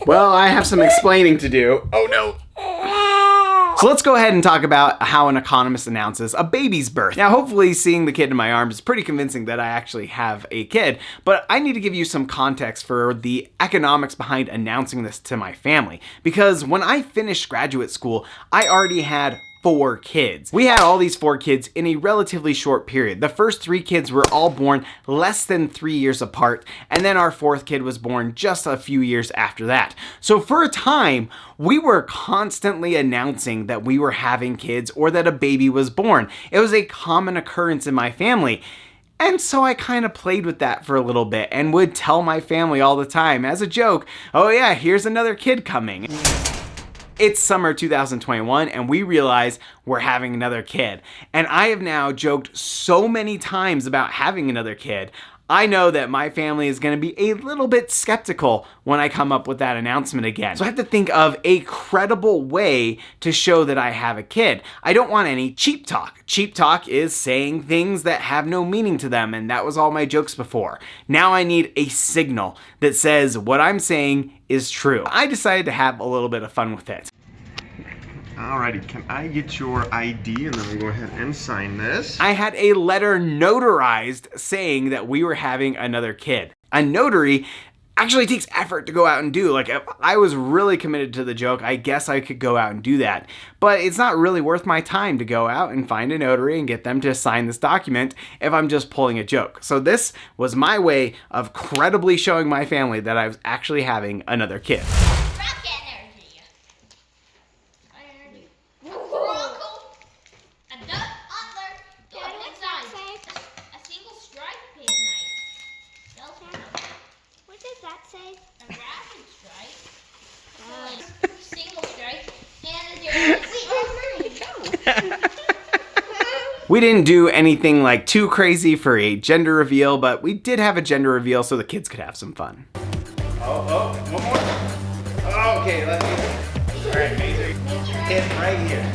Well, I have some explaining to do. Oh no. So let's go ahead and talk about how an economist announces a baby's birth. Now, hopefully seeing the kid in my arms is pretty convincing that I actually have a kid, but I need to give you some context for the economics behind announcing this to my family. Because when I finished graduate school, I already had 4 kids. We had all these 4 kids in a relatively short period. The first 3 kids were all born less than 3 years apart, and then our 4th kid was born just a few years after that. So for a time, we were constantly announcing that we were having kids or that a baby was born. It was a common occurrence in my family. And so I kind of played with that for a little bit and would tell my family all the time as a joke, oh yeah, here's another kid coming. It's summer 2021 and we realize we're having another kid. And I have now joked so many times about having another kid. I know that my family is going to be a little bit skeptical when I come up with that announcement again. So I have to think of a credible way to show that I have a kid. I don't want any cheap talk. Cheap talk is saying things that have no meaning to them, and that was all my jokes before. Now I need a signal that says what I'm saying is true. I decided to have a little bit of fun with it. Alrighty, can I get your ID and then we'll go ahead and sign this? I had a letter notarized saying that we were having another kid. A notary actually takes effort to go out and do. Like, if I was really committed to the joke, I guess I could go out and do that. But it's not really worth my time to go out and find a notary and get them to sign this document if I'm just pulling a joke. So this was my way of credibly showing my family that I was actually having another kid. We didn't do anything like too crazy for a gender reveal, but we did have a gender reveal so the kids could have some fun. Oh, one more. Oh, okay, let's do it. All right, Mazer, hit right here.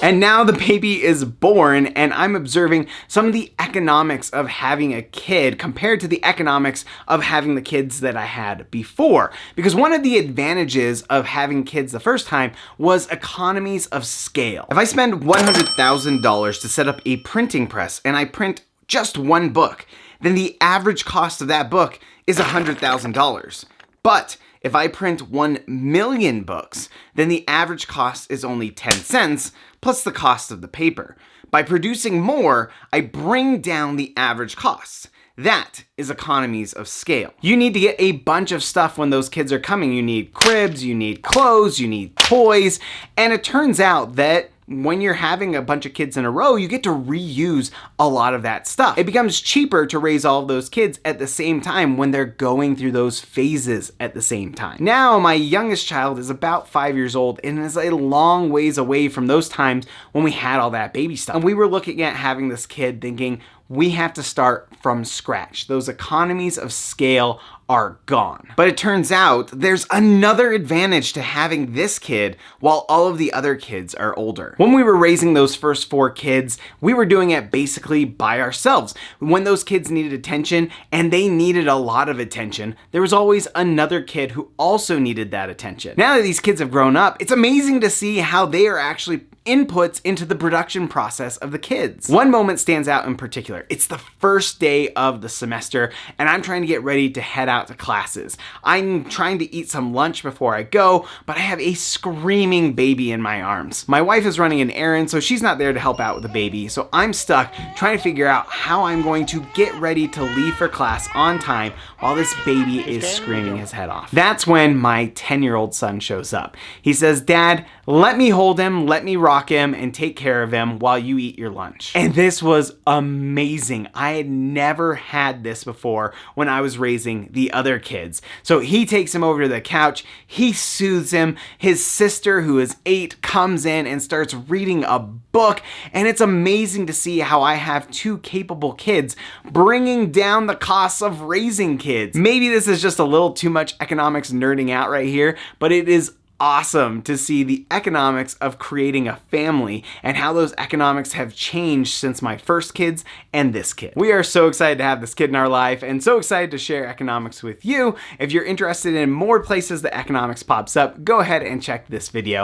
And now the baby is born, and I'm observing some of the economics of having a kid compared to the economics of having the kids that I had before. Because one of the advantages of having kids the first time was economies of scale. If I spend $100,000 to set up a printing press and I print just one book, then the average cost of that book is $100,000. But if I print 1 million books, then the average cost is only 10 cents plus the cost of the paper. By producing more, I bring down the average costs. That is economies of scale. You need to get a bunch of stuff when those kids are coming. You need cribs, you need clothes, you need toys, and it turns out that when you're having a bunch of kids in a row, you get to reuse a lot of that stuff. It becomes cheaper to raise all of those kids at the same time when they're going through those phases at the same time. Now, my youngest child is about 5 years old and is a long ways away from those times when we had all that baby stuff. And we were looking at having this kid thinking, we have to start from scratch. Those economies of scale are gone. But it turns out there's another advantage to having this kid while all of the other kids are older. When we were raising those first 4 kids, we were doing it basically by ourselves. When those kids needed attention, and they needed a lot of attention, there was always another kid who also needed that attention. Now that these kids have grown up, it's amazing to see how they are actually inputs into the production process of the kids. One moment stands out in particular. It's the first day of the semester, and I'm trying to get ready to head out to classes. I'm trying to eat some lunch before I go, but I have a screaming baby in my arms. My wife is running an errand, so she's not there to help out with the baby, so I'm stuck trying to figure out how I'm going to get ready to leave for class on time while this baby is screaming his head off. That's when my 10-year-old son shows up. He says, "Dad, let me hold him, let me rock him, and take care of him while you eat your lunch." And this was amazing. I had never had this before when I was raising the the other kids. So he takes him over to the couch, he soothes him, his sister, who is 8, comes in and starts reading a book, and it's amazing to see how I have 2 capable kids bringing down the costs of raising kids. Maybe this is just a little too much economics nerding out right here, but it is awesome to see the economics of creating a family and how those economics have changed since my first kids and this kid. We are so excited to have this kid in our life and so excited to share economics with you. If you're interested in more places that economics pops up, go ahead and check this video